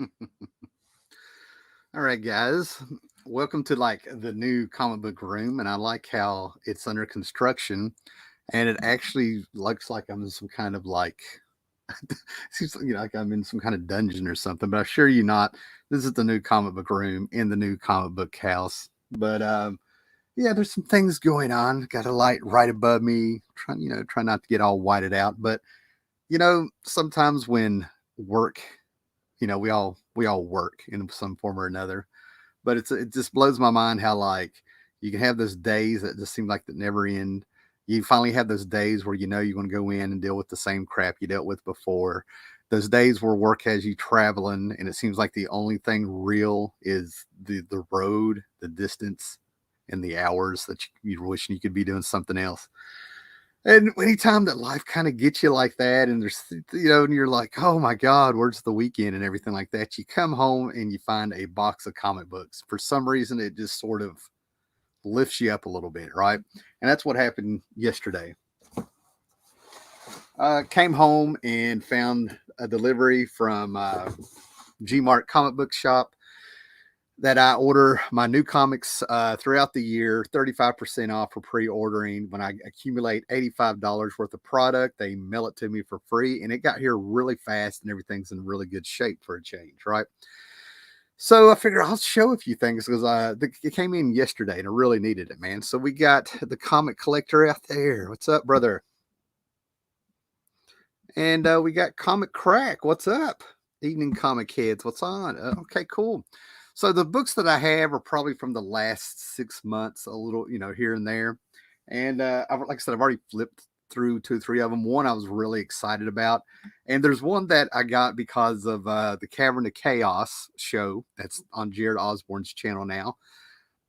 All right, guys. Welcome to like the new comic book room, and I like how it's under construction, and it actually looks like I'm in some kind of like seems like I'm in some kind of dungeon or something. But I assure you not. This is the new comic book room in the new comic book house. But yeah, there's some things going on. Got a light right above me. Try not to get all whited out. But sometimes when work, we all work in some form or another, but it just blows my mind how like you can have those days that just seem like that never end. You finally have those days where you're going to go in and deal with the same crap you dealt with before. Those days where work has you traveling, and it seems like the only thing real is the road, the distance, and the hours that you're wishing you could be doing something else. And anytime that life kind of gets you like that, and and you're like, oh my God, where's the weekend and everything like that, you come home and you find a box of comic books. For some reason, it just sort of lifts you up a little bit, right? And that's what happened yesterday. Came home and found a delivery from G Mart Comic Book Shop that I order my new comics throughout the year, 35% off for pre-ordering. When I accumulate $85 worth of product, they mail it to me for free. And it got here really fast and everything's in really good shape for a change, right? So I figure I'll show a few things because it came in yesterday and I really needed it, man. So we got the comic collector out there. What's up, brother? And we got Comic Crack. What's up? Evening Comic Heads. What's on? Okay, cool. So the books that I have are probably from the last 6 months, a little, here and there. And like I said, I've already flipped through two, three of them. One I was really excited about, and there's one that I got because of the Cavern of Chaos show that's on Jared Osborne's channel now.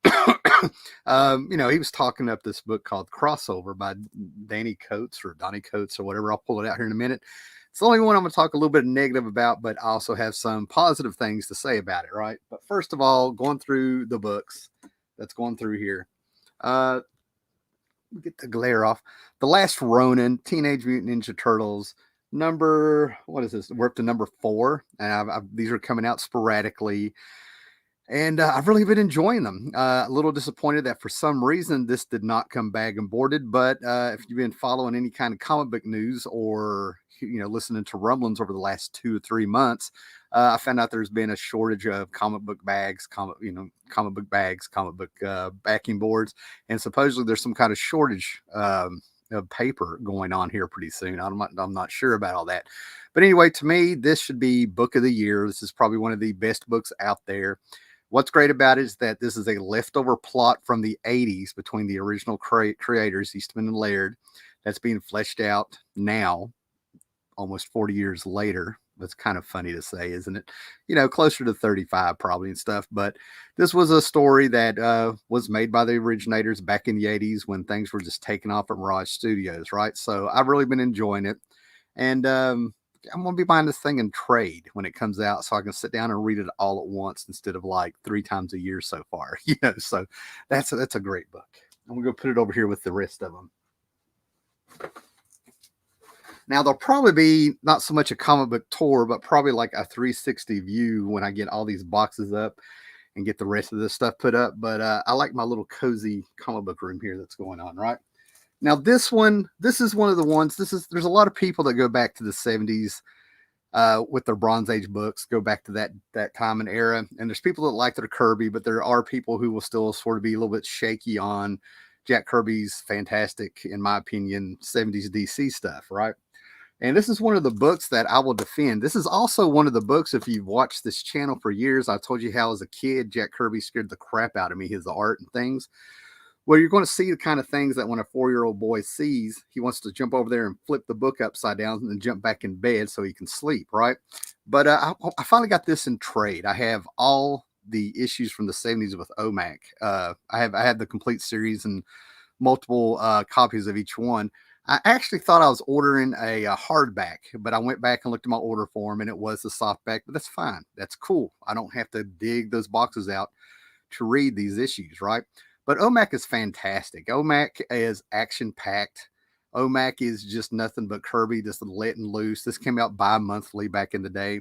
He was talking up this book called Crossover by Danny Coates or Donnie Coates or whatever. I'll pull it out here in a minute. It's the only one I'm going to talk a little bit negative about, but I also have some positive things to say about it, right? But first of all, going through the books that's going through here. Uh, get the glare off. The Last Ronin, Teenage Mutant Ninja Turtles, what is this? We're up to number 4, and these are coming out sporadically. And I've really been enjoying them. A little disappointed that for some reason this did not come bag and boarded. But if you've been following any kind of comic book news or listening to rumblings over the last 2 or 3 months, I found out there's been a shortage of comic book bags, comic book backing boards, and supposedly there's some kind of shortage of paper going on here pretty soon. I'm not sure about all that. But anyway, to me, this should be book of the year. This is probably one of the best books out there. What's great about it is that this is a leftover plot from the 80s between the original creators, Eastman and Laird, that's being fleshed out now, almost 40 years later. That's kind of funny to say, isn't it? Closer to 35 probably and stuff. But this was a story that was made by the originators back in the 80s when things were just taking off at Mirage Studios, right? So I've really been enjoying it. And I'm gonna be buying this thing in trade when it comes out, so I can sit down and read it all at once instead of like 3 times a year so far. So that's a great book. I'm gonna go put it over here with the rest of them. Now there'll probably be not so much a comic book tour, but probably like a 360 view when I get all these boxes up and get the rest of this stuff put up. But I like my little cozy comic book room here that's going on, right? Now this is one of the ones. There's a lot of people that go back to the 70s with their Bronze Age books, go back to that time and era. And there's people that like their Kirby, but there are people who will still sort of be a little bit shaky on Jack Kirby's fantastic, in my opinion, 70s DC stuff, right? And this is one of the books that I will defend. This is also one of the books, if you've watched this channel for years, I told you how as a kid, Jack Kirby scared the crap out of me, his art and things. Well, you're going to see the kind of things that when a 4-year-old boy sees, he wants to jump over there and flip the book upside down and then jump back in bed so he can sleep, right? But I finally got this in trade. I have all the issues from the 70s with OMAC. I have the complete series and multiple copies of each one. I actually thought I was ordering a hardback, but I went back and looked at my order form and it was the softback, but that's fine. That's cool. I don't have to dig those boxes out to read these issues, right? But OMAC is fantastic. OMAC is action packed. OMAC is just nothing but Kirby just letting loose. This came out bi-monthly back in the day.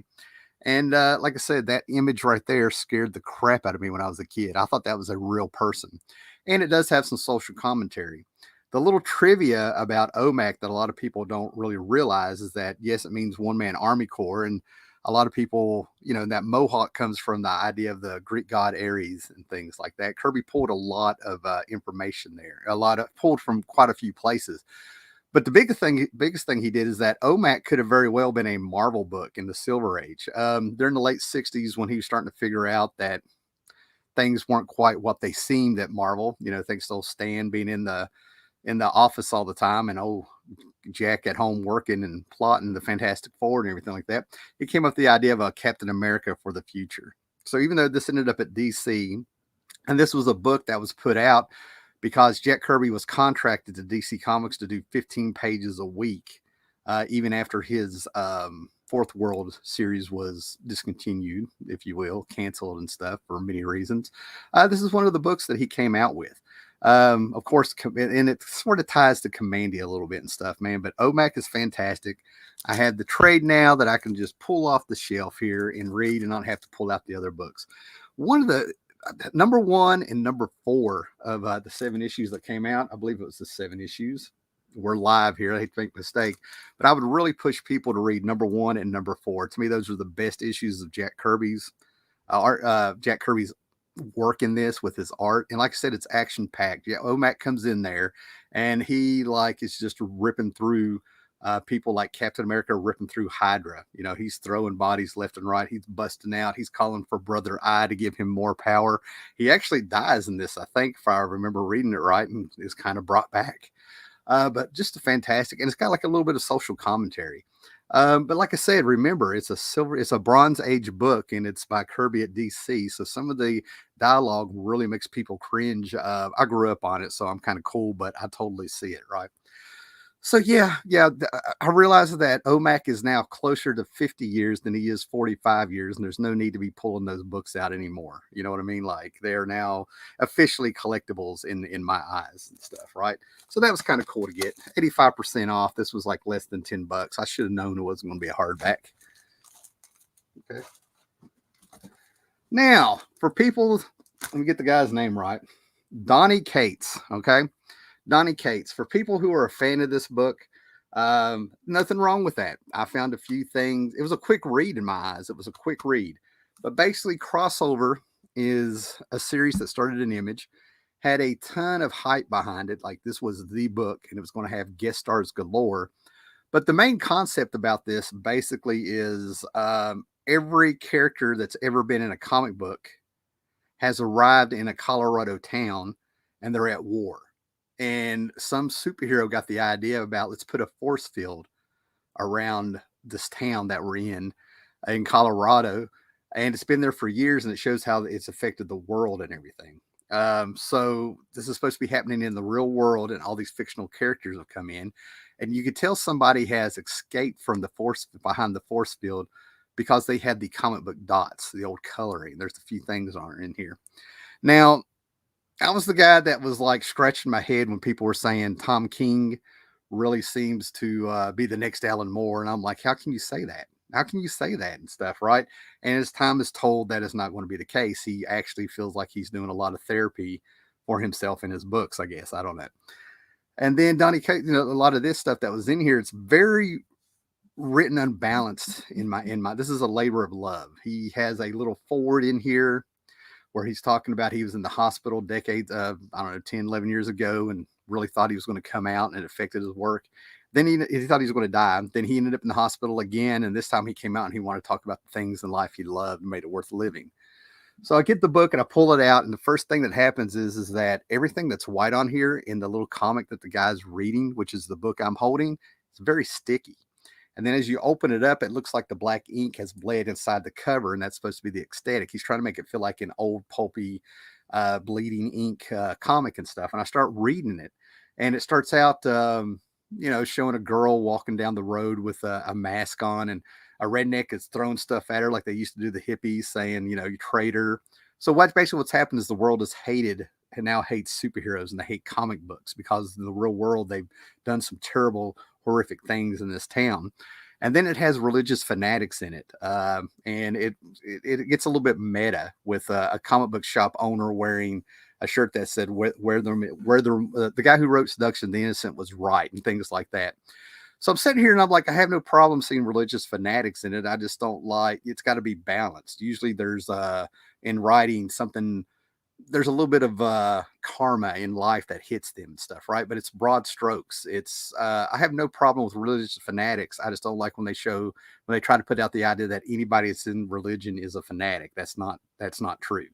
And like I said, that image right there scared the crap out of me when I was a kid. I thought that was a real person. And it does have some social commentary. The little trivia about OMAC that a lot of people don't really realize is that, yes, it means one man army corps. And a lot of people, that Mohawk comes from the idea of the Greek god Ares and things like that. Kirby pulled a lot of information there, pulled from quite a few places. But the biggest thing he did is that OMAC could have very well been a Marvel book in the Silver Age. During the late '60s, when he was starting to figure out that things weren't quite what they seemed at Marvel, thanks to Stan being in the office all the time, and Jack at home working and plotting the Fantastic Four and everything like that. He came up with the idea of a Captain America for the future. So even though this ended up at DC, and this was a book that was put out because Jack Kirby was contracted to DC Comics to do 15 pages a week, even after his Fourth World series was discontinued, if you will, canceled and stuff for many reasons. This is one of the books that he came out with. Of course, and it sort of ties to Commandy a little bit and stuff, man. But OMAC is fantastic. I have the trade now that I can just pull off the shelf here and read and not have to pull out the other books. One of the number 1 and number 4 of the 7 issues that came out, I believe it was the 7 issues. We're live here. I hate to make a mistake, but I would really push people to read number 1 and number 4. To me, those are the best issues of Jack Kirby's art. Jack Kirby's work in this with his art, and like I said, it's action packed. Yeah, OMAC comes in there, and he is just ripping through people like Captain America ripping through Hydra. He's throwing bodies left and right. He's busting out. He's calling for Brother Eye to give him more power. He actually dies in this, I think, if I remember reading it right, and is kind of brought back. But just a fantastic, and it's got like a little bit of social commentary. But like I said, remember, it's a Bronze Age book, and it's by Kirby at DC. So some of the dialogue really makes people cringe. I grew up on it, so I'm kind of cool, but I totally see it, right? So yeah, I realize that OMAC is now closer to 50 years than he is 45 years, and there's no need to be pulling those books out anymore. You know what I mean? Like, they are now officially collectibles in my eyes and stuff, right? So that was kind of cool to get 85% off. This was like less than $10. I should have known it wasn't going to be a hardback. Okay. Now, for people, let me get the guy's name right. Donnie Cates. Okay. Donnie Cates. For people who are a fan of this book, nothing wrong with that. I found a few things. It was a quick read in my eyes. It was a quick read. But basically, Crossover is a series that started in Image, had a ton of hype behind it. Like, this was the book, and it was going to have guest stars galore. But the main concept about this basically is every character that's ever been in a comic book has arrived in a Colorado town, and they're at war. And some superhero got the idea about, let's put a force field around this town that we're in Colorado. And it's been there for years, and it shows how it's affected the world and everything. So this is supposed to be happening in the real world, and all these fictional characters have come in. And you could tell somebody has escaped from behind the force field, because they had the comic book dots, the old coloring. There's a few things on in here. Now, I was the guy that was like scratching my head when people were saying Tom King really seems to be the next Alan Moore. And I'm like, how can you say that? How can you say that and stuff, right? And as time is told, that is not going to be the case. He actually feels like he's doing a lot of therapy for himself in his books, I guess. I don't know. And then Donnie Cates, a lot of this stuff that was in here, it's very written unbalanced in my this is a labor of love. He has a little forward in here where he's talking about he was in the hospital decades of, I don't know, 10, 11 years ago, and really thought he was going to come out, and it affected his work. Then he thought he was going to die. Then he ended up in the hospital again, and this time he came out and he wanted to talk about the things in life he loved and made it worth living. So I get the book and I pull it out, and the first thing that happens is that everything that's white on here in the little comic that the guy's reading, which is the book I'm holding, it's very sticky. And then as you open it up, it looks like the black ink has bled inside the cover, and that's supposed to be the ecstatic. He's trying to make it feel like an old pulpy, bleeding ink comic and stuff. And I start reading it, and it starts out, showing a girl walking down the road with a mask on, and a redneck is throwing stuff at her like they used to do the hippies, saying, you traitor. So what's happened is the world has hated and now hates superheroes, and they hate comic books because in the real world they've done some terrible, horrific things in this town. And then it has religious fanatics in it, and it gets a little bit meta with a comic book shop owner wearing a shirt that said the guy who wrote Seduction the Innocent was right, and things like that. So I'm sitting here and I'm like, I have no problem seeing religious fanatics in it. I just don't like, it's got to be balanced. Usually there's in writing something, there's a little bit of karma in life that hits them and stuff, right? But it's broad strokes. It's I have no problem with religious fanatics. I just don't like when they try to put out the idea that anybody that's in religion is a fanatic. That's not true.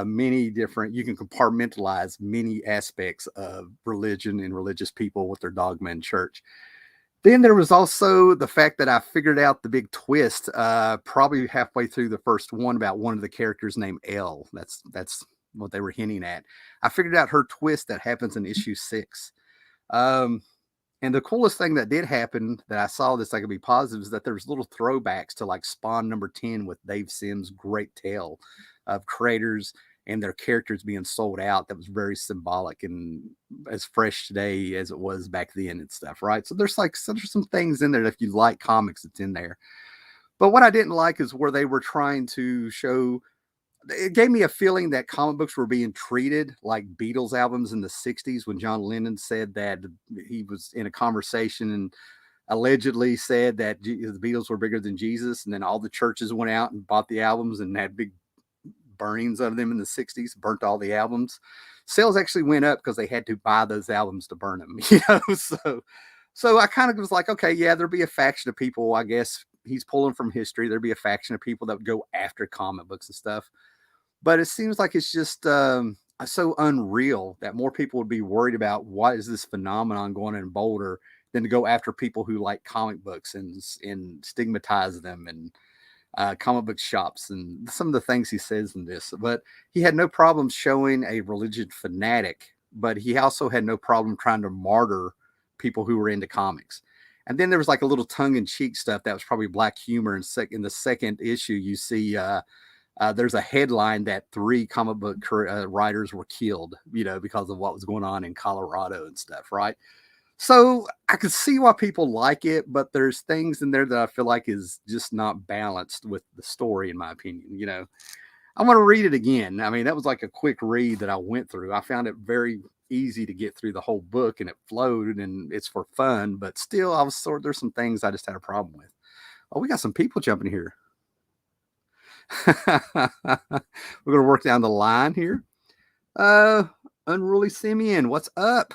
Many different, you can compartmentalize many aspects of religion and religious people with their dogma in church. Then there was also the fact that I figured out the big twist probably halfway through the first one about one of the characters named Elle. That's what they were hinting at. I figured out her twist that happens in issue 6. And the coolest thing that did happen that I saw this I could be positive is that there's little throwbacks to like Spawn number 10 with Dave Sims' great tale of creators and their characters being sold out. That was very symbolic and as fresh today as it was back then and stuff, right? So there's some things in there that if you like comics, it's in there. But what I didn't like is where they were trying to show, it gave me a feeling that comic books were being treated like Beatles albums in the 60s when John Lennon said that he was in a conversation and allegedly said that the Beatles were bigger than Jesus. And then all the churches went out and bought the albums and had big burnings of them in the 60s, burnt all the albums. Sales actually went up because they had to buy those albums to burn them, so I kind of was like, okay, yeah, there'd be a faction of people, I guess he's pulling from history, there'd be a faction of people that would go after comic books and stuff. But it seems like it's just so unreal that more people would be worried about what is this phenomenon going in Boulder than to go after people who like comic books and stigmatize them and comic book shops and some of the things he says in this. But he had no problem showing a religious fanatic, but he also had no problem trying to martyr people who were into comics. And then there was like a little tongue-in-cheek stuff that was probably black humor. In the second issue, you see there's a headline that 3 comic book writers were killed, because of what was going on in Colorado and stuff, right? So I could see why people like it, but there's things in there that I feel like is just not balanced with the story, in my opinion. I want to read it again. I mean, that was like a quick read that I went through. I found it very easy to get through the whole book, and it flowed, and it's for fun. But still, there's some things I just had a problem with. Oh, we got some people jumping here. We're gonna work down the line here. Unruly Simeon, what's up?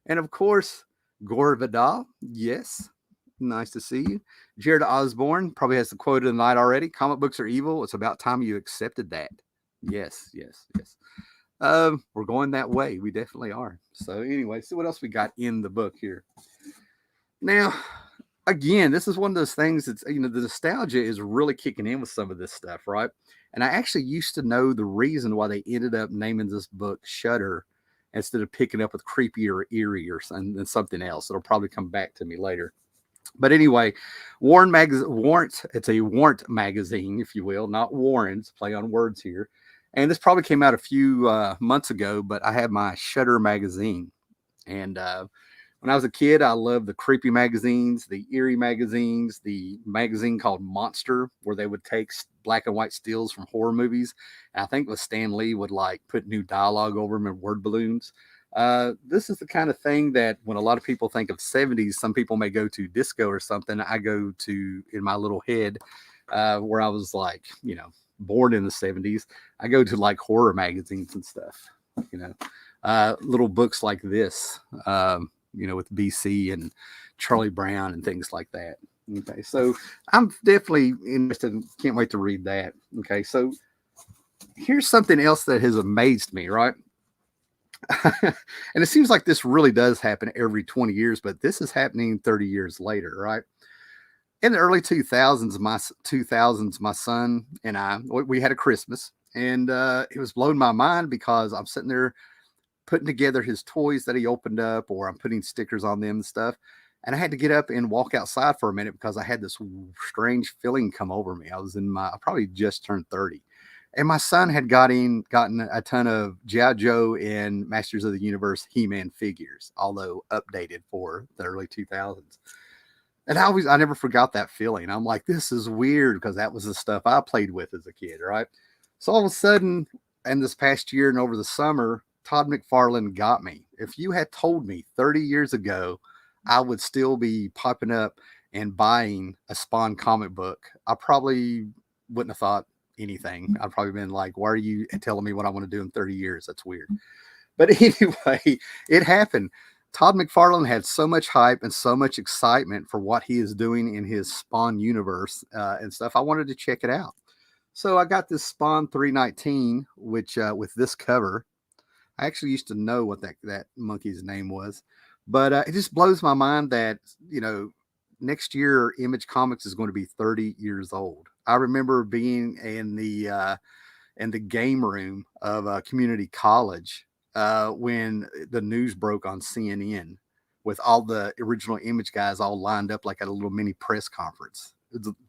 And of course, Gore Vidal, yes, nice to see you. Jared Osborne probably has the quote of the night already. Comic books are evil. It's about time you accepted that. Yes. We're going that way. We definitely are. So anyway, see what else we got in the book here. Now, again, this is one of those things that's, the nostalgia is really kicking in with some of this stuff, right? And I actually used to know the reason why they ended up naming this book Shudder instead of picking up with Creepy or Eerie or something else. It'll probably come back to me later. But anyway, it's a Warrant magazine, if you will, not Warren's, play on words here. And this probably came out a few months ago, but I had my Shudder magazine. And when I was a kid, I loved the creepy magazines, the eerie magazines, the magazine called Monster, where they would take black and white stills from horror movies. And I think Stan Lee would like put new dialogue over them in word balloons. This is the kind of thing that when a lot of people think of 70s, some people may go to disco or something. I go to, in my little head, where I was like, born in the 70s, I go to like horror magazines and stuff, little books like this, with BC and Charlie Brown and things like that. Okay, so I'm definitely interested. Can't wait to read that. Okay, so here's something else that has amazed me, right? And it seems like this really does happen every 20 years, but this is happening 30 years later, right? In the early 2000s, my son and I, we had a Christmas, and it was blowing my mind because I'm sitting there putting together his toys that he opened up, or I'm putting stickers on them and stuff. And I had to get up and walk outside for a minute because I had this strange feeling come over me. I probably just turned 30. And my son had gotten a ton of G.I. Joe and Masters of the Universe He-Man figures, although updated for the early 2000s. And I never forgot that feeling. I'm like, this is weird because that was the stuff I played with as a kid, right? So all of a sudden, and this past year and over the summer, Todd McFarlane got me. If you had told me 30 years ago I would still be popping up and buying a Spawn comic book, I probably wouldn't have thought anything. I'd probably been like, why are you telling me what I want to do in 30 years? That's weird. But anyway, it happened. Todd McFarlane had so much hype and so much excitement for what he is doing in his Spawn universe and stuff. I wanted to check it out. So I got this Spawn 319, which with this cover, I actually used to know what that monkey's name was, but it just blows my mind that next year Image Comics is going to be 30 years old. I remember being in the game room of a community college when the news broke on CNN with all the original Image guys all lined up like at a little mini press conference.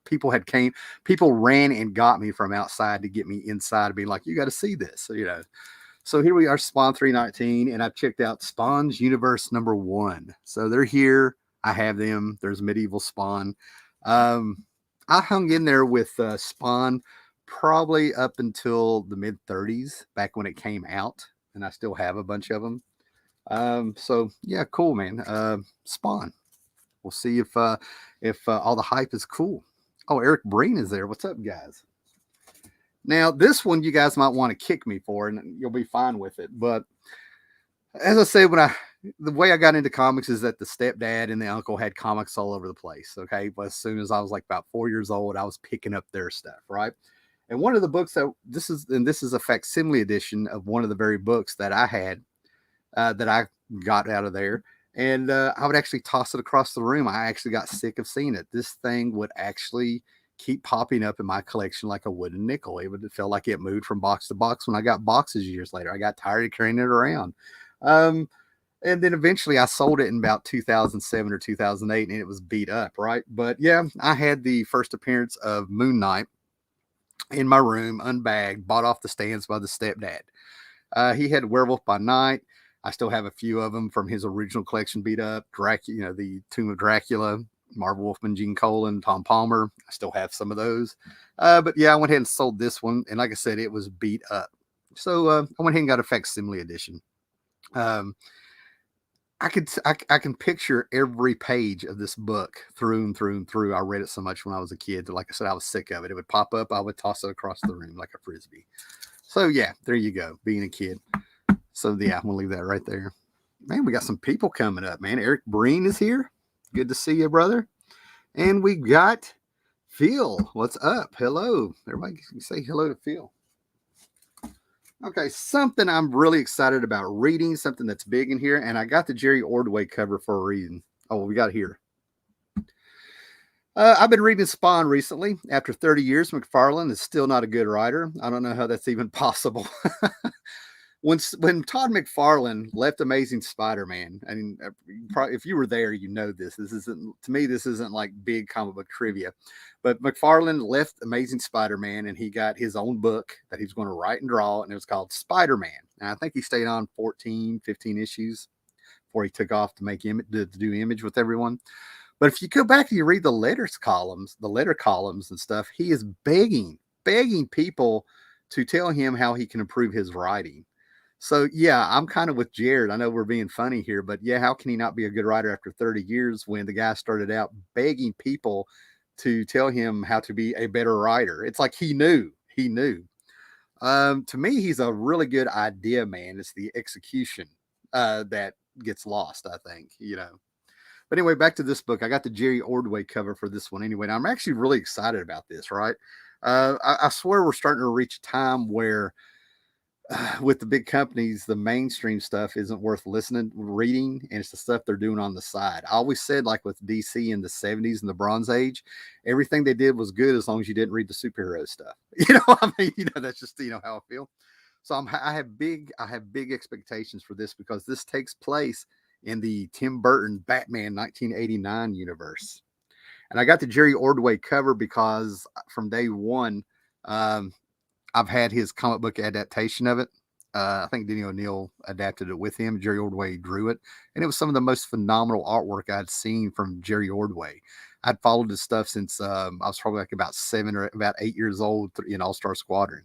People ran and got me from outside to get me inside and be like, you got to see this, So here we are, Spawn 319, and I've checked out Spawn's Universe #1. So they're here. I have them. There's Medieval Spawn. I hung in there with Spawn probably up until the mid 30s, back when it came out, and I still have a bunch of them. So yeah, cool, man. Spawn. We'll see if all the hype is cool. Oh, Eric Breen is there. What's up, guys? Now, this one you guys might want to kick me for, and you'll be fine with it. But as I said, the way I got into comics is that the stepdad and the uncle had comics all over the place. Okay, but as soon as I was like about 4 years old, I was picking up their stuff, right? And one of the books this is a facsimile edition of one of the very books that I had that I got out of there. And I would actually toss it across the room. I actually got sick of seeing it. This thing would actually keep popping up in my collection like a wooden nickel. It felt like it moved from box to box when I got boxes years later. I got tired of carrying it around. And then eventually I sold it in about 2007 or 2008 and it was beat up, right? But yeah, I had the first appearance of Moon Knight in my room, unbagged, bought off the stands by the stepdad. He had Werewolf by Night. I still have a few of them from his original collection beat up. Dracula, the Tomb of Dracula, Marvel Wolfman, Gene Colan, Tom Palmer. I still have some of those. But yeah, I went ahead and sold this one. And like I said, it was beat up. So I went ahead and got a facsimile edition. I can picture every page of this book through and through and through. I read it so much when I was a kid that, like I said, I was sick of it. It would pop up. I would toss it across the room like a Frisbee. So yeah, there you go. Being a kid. So yeah, I'm gonna leave that right there. Man, we got some people coming up, man. Eric Breen is here. Good to see you, brother. And we got Phil. What's up? Hello. Everybody say hello to Phil. Okay, something I'm really excited about reading, something that's big in here, and I got the Jerry Ordway cover for a reason. Oh, we got it here. I've been reading Spawn recently. After 30 years, McFarlane is still not a good writer. I don't know how that's even possible. When Todd McFarlane left Amazing Spider-Man, and if you were there, you know this. This isn't like big comic book trivia, but McFarlane left Amazing Spider-Man, and he got his own book that he was going to write and draw, and it was called Spider-Man. And I think he stayed on 14, 15 issues before he took off to do Image with everyone. But if you go back and you read the letter columns and stuff, he is begging people to tell him how he can improve his writing. So yeah, I'm kind of with Jared. I know we're being funny here, but yeah, how can he not be a good writer after 30 years when the guy started out begging people to tell him how to be a better writer? It's like he knew. To me, he's a really good idea man. It's the execution that gets lost, I think, But anyway, back to this book. I got the Jerry Ordway cover for this one anyway. Now, I'm actually really excited about this, right? I swear we're starting to reach a time where with the big companies, the mainstream stuff isn't worth reading, and it's the stuff they're doing on the side. I always said, like with DC in the 70s and the Bronze Age, everything they did was good as long as you didn't read the superhero stuff. That's just how I feel. So I have big expectations for this because this takes place in the Tim Burton Batman 1989 universe. And I got the Jerry Ordway cover because from day one, I've had his comic book adaptation of it. I think Denny O'Neil adapted it with him. Jerry Ordway drew it. And it was some of the most phenomenal artwork I'd seen from Jerry Ordway. I'd followed his stuff since I was probably like about 7 or about 8 years old in All Star Squadron.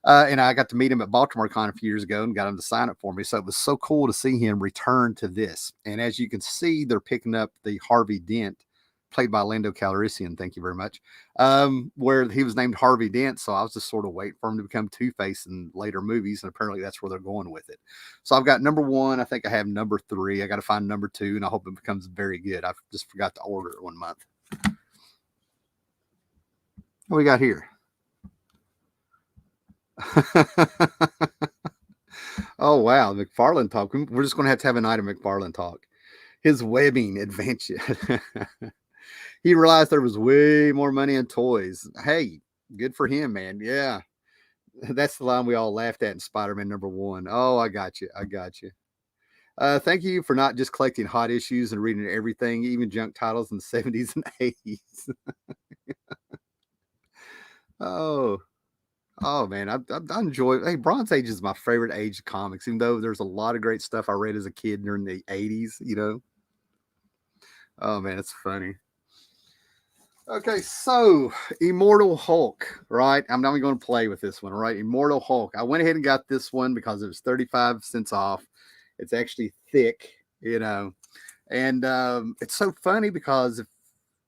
And I got to meet him at Baltimore Con a few years ago and got him to sign it for me. So it was so cool to see him return to this. And as you can see, they're picking up the Harvey Dent, played by Lando Calrissian. Thank you very much. Where he was named Harvey Dent. So I was just sort of waiting for him to become Two-Face in later movies. And apparently that's where they're going with it. So I've got number 1. I think I have number 3. I got to find number 2, and I hope it becomes very good. I just forgot to order it one month. What we got here? Oh wow, McFarlane talk. We're just going to have a night of McFarlane talk. His webbing adventure. He realized there was way more money in toys. Hey, good for him, man. Yeah, that's the line we all laughed at in Spider-Man number 1. Oh, I got you. I got you. Thank you for not just collecting hot issues and reading everything, even junk titles in the 70s and 80s. Oh. Oh man, I enjoy. Hey, Bronze Age is my favorite age of comics. Even though there's a lot of great stuff I read as a kid during the '80s, Oh man, it's funny. Okay, so Immortal Hulk, right? I'm not even going to play with this one, right? Immortal Hulk. I went ahead and got this one because it was 35 cents off. It's actually thick, and it's so funny because if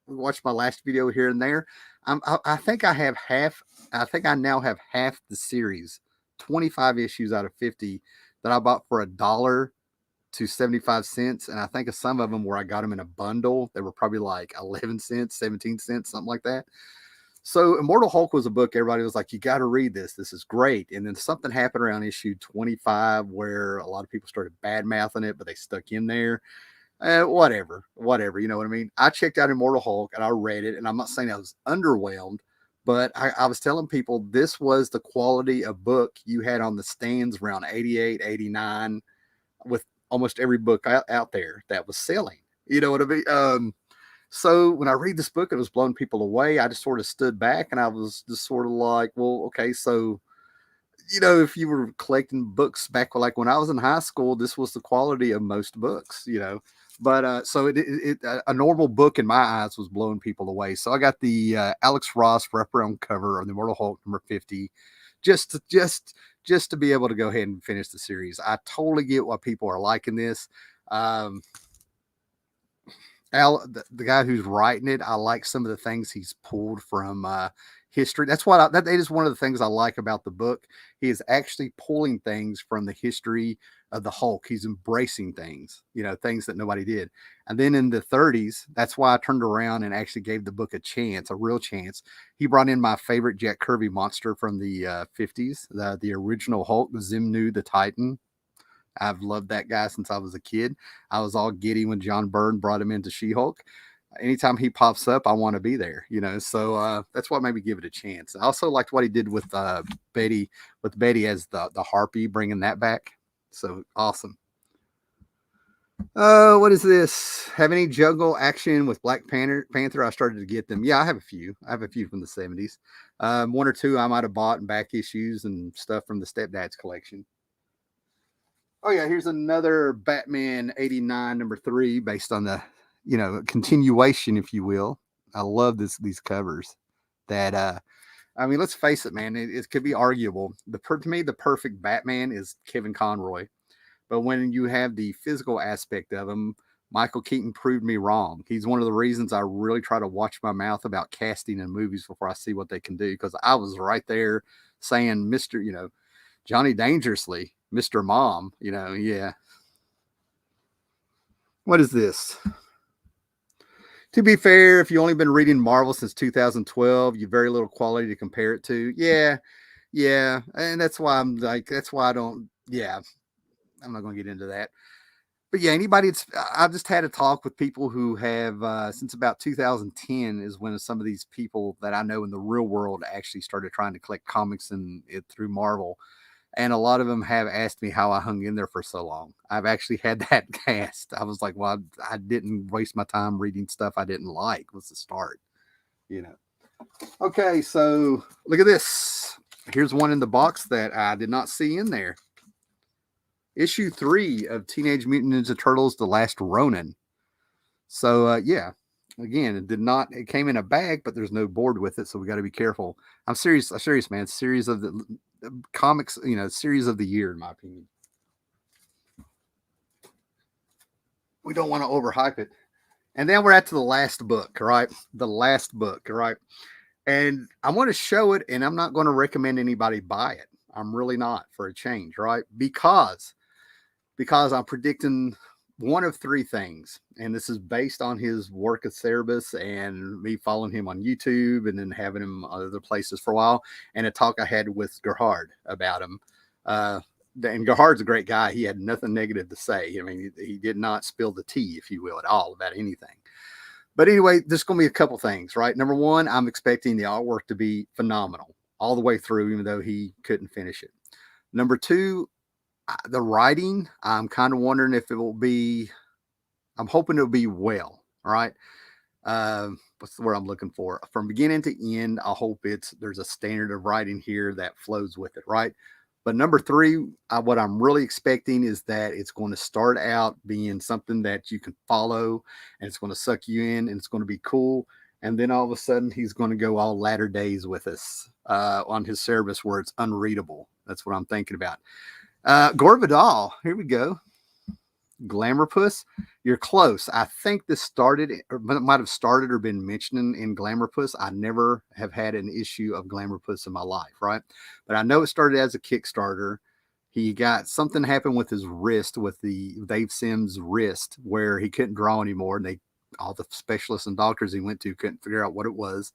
we watch my last video here and there, I think I have half. I think I now have half the series, 25 issues out of 50 that I bought for $1 to 75 cents. And I think of some of them where I got them in a bundle. They were probably like 11 cents, 17 cents, something like that. So Immortal Hulk was a book. Everybody was like, you got to read this. This is great. And then something happened around issue 25 where a lot of people started bad mouthing it, but they stuck in there. Whatever, you know what I mean? I checked out Immortal Hulk and I read it, and I'm not saying I was underwhelmed, but I was telling people this was the quality of book you had on the stands around 88, 89, with almost every book out there that was selling. You know what I mean? So when I read this book, it was blowing people away. I just sort of stood back and I was just sort of like, well, okay, so if you were collecting books back like when I was in high school, this was the quality of most books, But so a normal book in my eyes was blowing people away. So I got the Alex Ross wraparound cover of the Immortal Hulk number 50, just to be able to go ahead and finish the series. I totally get why people are liking this. The guy who's writing it, I like some of the things he's pulled from history. That's what that is one of the things I like about the book. He is actually pulling things from the history of the Hulk. He's embracing things, things that nobody did. And then in the 30s, that's why I turned around and actually gave the book a real chance. He brought in my favorite Jack Kirby monster from the 50s, the original Hulk, Zimnu the Titan. I've loved that guy since I was a kid. I was all giddy when John Byrne brought him into She-Hulk. Anytime he pops up, I want to be there, So that's what made me give it a chance. I also liked what he did with Betty as the Harpy, bringing that back. So awesome. What is this? Have any jungle action with Black Panther? I started to get them. Yeah, I have a few. From the 70s. 1 or 2 I might have bought in back issues and stuff from the Stepdad's collection. Oh yeah, here's another Batman 89 number 3 based on the continuation, if you will. I love these covers. That let's face it, man. It could be arguable. To me, the perfect Batman is Kevin Conroy, but when you have the physical aspect of him, Michael Keaton proved me wrong. He's one of the reasons I really try to watch my mouth about casting in movies before I see what they can do, because I was right there saying, Mr. Johnny Dangerously, Mr. Mom, yeah. What is this? To be fair, if you've only been reading Marvel since 2012, you very little quality to compare it to. Yeah. And that's why I'm not going to get into that. But yeah, I've just had a talk with people who have, since about 2010 is when some of these people that I know in the real world actually started trying to collect comics through Marvel. And a lot of them have asked me how I hung in there for so long. I've actually had that asked. I was like, well, I didn't waste my time reading stuff I didn't like was the start, Okay, so look at this. Here's one in the box that I did not see in there. Issue 3 of Teenage Mutant Ninja Turtles, The Last Ronin. So, yeah. Again, it did not. It came in a bag, but there's no board with it, so we got to be careful. I'm serious, man. Series of the comics, series of the year, in my opinion. We don't want to overhype it. And then we're at to the last book, right? The last book, right? And I want to show it, and I'm not going to recommend anybody buy it. I'm really not, for a change, right? Because I'm predicting one of three things, and this is based on his work at Cerebus and me following him on YouTube and then having him other places for a while, and a talk I had with Gerhard about him. Uh, and Gerhard's a great guy. He had nothing negative to say. I mean, he did not spill the tea, if you will, at all about anything. But anyway, there's going to be a couple things, right? Number one, I'm expecting the artwork to be phenomenal all the way through, even though he couldn't finish it. Number two, the writing, I'm kind of wondering if it will be, I'm hoping it'll be well, all right? What's the word I'm looking for? From beginning to end, I hope there's a standard of writing here that flows with it, right? But number three, what I'm really expecting is that it's going to start out being something that you can follow, and it's going to suck you in, and it's going to be cool. And then all of a sudden, he's going to go all latter days with us on his service where it's unreadable. That's what I'm thinking about. Gore Vidal, here we go. Glamour Puss, you're close. I think this started, or might have started or been mentioned in Glamour Puss. I never have had an issue of Glamour Puss in my life, right? But I know it started as a Kickstarter. He got something happened with his wrist, with the Dave Sims wrist, where he couldn't draw anymore. And all the specialists and doctors he went to couldn't figure out what it was.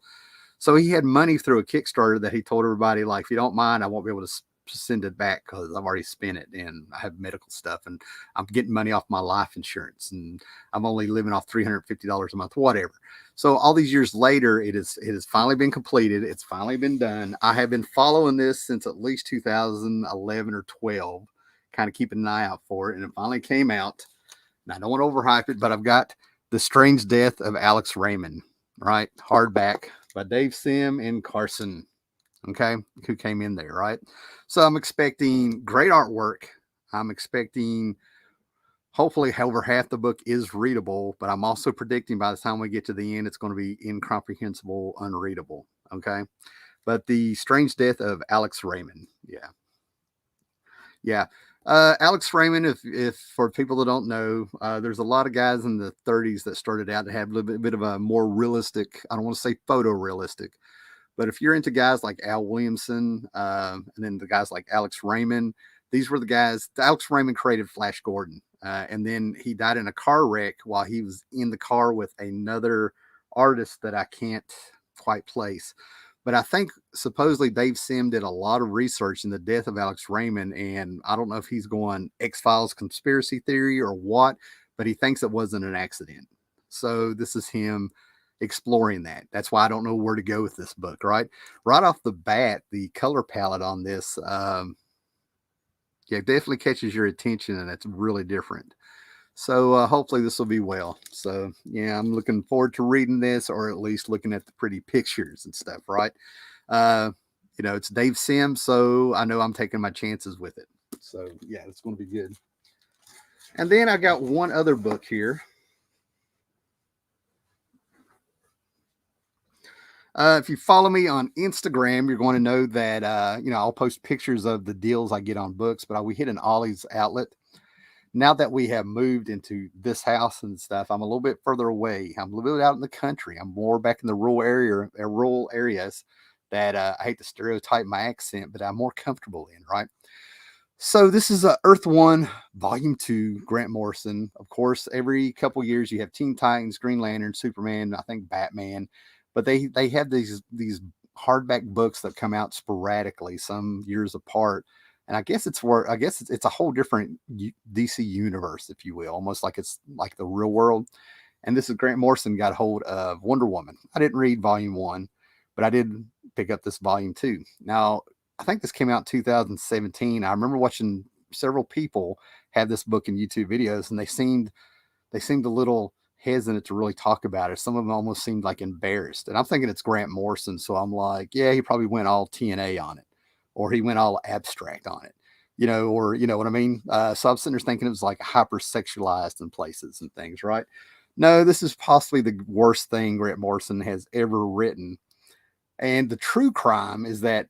So he had money through a Kickstarter that he told everybody, like, if you don't mind, I won't be able to send it back because I've already spent it and I have medical stuff and I'm getting money off my life insurance and I'm only living off $350 a month, whatever. So all these years later, it has finally been completed. It's finally been done. I have been following this since at least 2011 or 12, kind of keeping an eye out for it. And it finally came out. And I don't want to overhype it, but I've got The Strange Death of Alex Raymond, right? Hardback by Dave Sim and Carson. Okay, who came in there, right? So I'm expecting great artwork. I'm expecting hopefully over half the book is readable, but I'm also predicting by the time we get to the end, it's going to be incomprehensible, unreadable. Okay, but The Strange Death of Alex Raymond. Yeah. Alex Raymond, if for people that don't know, there's a lot of guys in the 30s that started out to have a little bit of a more realistic, I don't want to say photorealistic, but if you're into guys like Al Williamson, and then the guys like Alex Raymond, these were the guys. Alex Raymond created Flash Gordon, and then he died in a car wreck while he was in the car with another artist that I can't quite place. But I think supposedly Dave Sim did a lot of research in the death of Alex Raymond, and I don't know if he's going X-Files conspiracy theory or what, but he thinks it wasn't an accident. So this is him exploring that. That's why I don't know where to go with this book, right? Right off the bat, the color palette on this, yeah, definitely catches your attention, and it's really different. So hopefully this will be well. So yeah, I'm looking forward to reading this, or at least looking at the pretty pictures and stuff, right? It's Dave Sim, so I know I'm taking my chances with it. So yeah, it's going to be good. And then I got one other book here. If you follow me on Instagram, you're going to know that I'll post pictures of the deals I get on books, but we hit an Ollie's outlet. Now that we have moved into this house and stuff, I'm a little bit further away. I'm a little bit out in the country. I'm more back in the rural areas that I hate to stereotype my accent, but I'm more comfortable in, right? So this is Earth One, Volume 2, Grant Morrison. Of course, every couple years you have Teen Titans, Green Lantern, Superman, I think Batman, but they have these hardback books that come out sporadically, some years apart. And I guess it's a whole different DC universe, if you will, almost like it's like the real world. And this is Grant Morrison got hold of Wonder Woman. I didn't read Volume 1, but I did pick up this Volume 2. Now, I think this came out in 2017. I remember watching several people have this book in YouTube videos, and they seemed a little hesitant to really talk about it. Some of them almost seemed like embarrassed. And I'm thinking it's Grant Morrison, so I'm like, yeah, he probably went all TNA on it, or he went all abstract on it, or you know what I mean? So I'm sitting there thinking it was like hypersexualized in places and things, right? No, this is possibly the worst thing Grant Morrison has ever written. And the true crime is that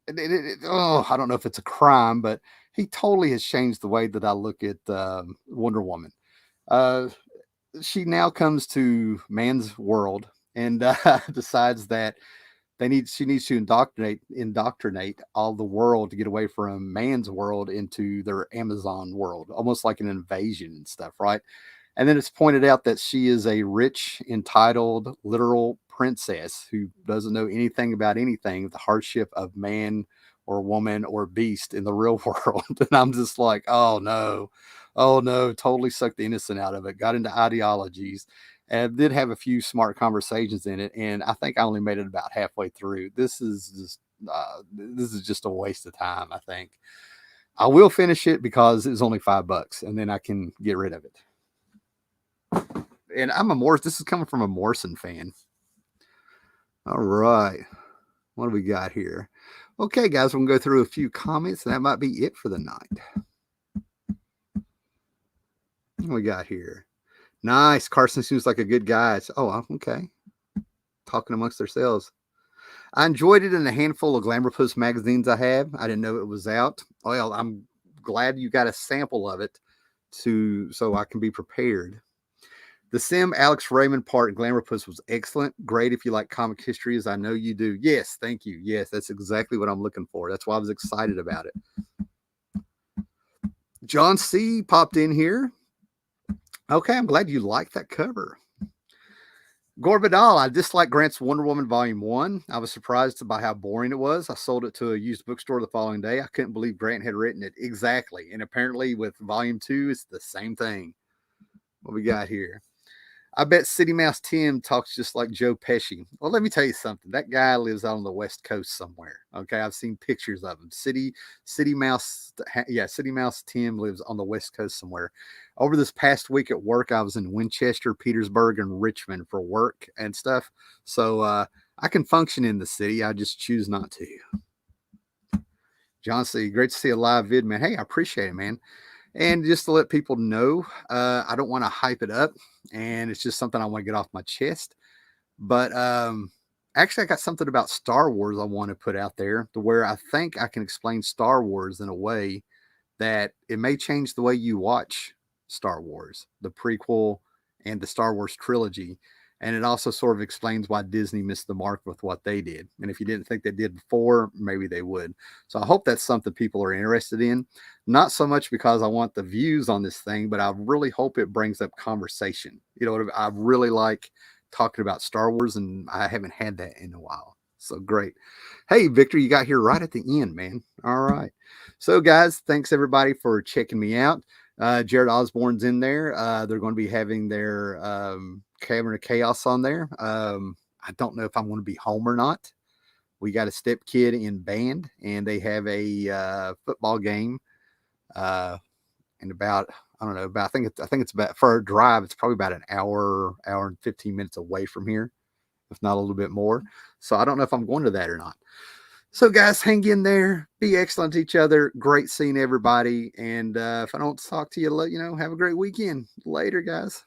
I don't know if it's a crime, but he totally has changed the way that I look at Wonder Woman. Uh, she now comes to man's world and decides that she needs to indoctrinate all the world to get away from man's world into their Amazon world, almost like an invasion and stuff, right? And then it's pointed out that she is a rich, entitled, literal princess who doesn't know anything about anything, the hardship of man or woman or beast in the real world. And I'm just like, oh no, totally sucked the innocent out of it, got into ideologies, and did have a few smart conversations in it. And I think I only made it about halfway through. This is just a waste of time, I think. I will finish it because it's only $5 and then I can get rid of it. And this is coming from a Morrison fan. All right. What do we got here? Okay, guys, we're going to go through a few comments, and that might be it for the night. What do we got here? Nice. Carson seems like a good guy. Oh, okay. Talking amongst themselves. I enjoyed it in a handful of Glamour Post magazines I have. I didn't know it was out. Well, I'm glad you got a sample of it so I can be prepared. The Sim Alex Raymond part in Glamour Puss was excellent. Great if you like comic history, as I know you do. Yes, thank you. Yes, that's exactly what I'm looking for. That's why I was excited about it. John C. popped in here. Okay, I'm glad you liked that cover. Gorbadal, I disliked Grant's Wonder Woman Volume 1. I was surprised by how boring it was. I sold it to a used bookstore the following day. I couldn't believe Grant had written it. Exactly. And apparently with Volume 2, it's the same thing. What we got here? I bet City Mouse Tim talks just like Joe Pesci. Well, let me tell you something. That guy lives out on the West Coast somewhere. Okay, I've seen pictures of him. City Mouse Tim lives on the West Coast somewhere. Over this past week at work, I was in Winchester, Petersburg, and Richmond for work and stuff. So I can function in the city. I just choose not to. John C., great to see a live vid, man. Hey, I appreciate it, man. And just to let people know, I don't want to hype it up, and it's just something I want to get off my chest. But actually, I got something about Star Wars I want to put out there to where I think I can explain Star Wars in a way that it may change the way you watch Star Wars, the prequel and the Star Wars trilogy. And it also sort of explains why Disney missed the mark with what they did. And if you didn't think they did before, maybe they would. So I hope that's something people are interested in. Not so much because I want the views on this thing, but I really hope it brings up conversation. You know, I really like talking about Star Wars, and I haven't had that in a while. So great. Hey, Victor, you got here right at the end, man. All right. So, guys, thanks everybody for checking me out. Jared Osborne's in there. They're going to be having their Cavern of Chaos on there. I don't know if I'm going to be home or not. We got a step kid in band, and they have a football game. And about, I don't know, about, I think it's about, for a drive, it's probably about an hour and 15 minutes away from here, if not a little bit more. So I don't know if I'm going to that or not. So guys, hang in there, be excellent to each other. Great seeing everybody. And if I don't talk to you, have a great weekend. Later, guys.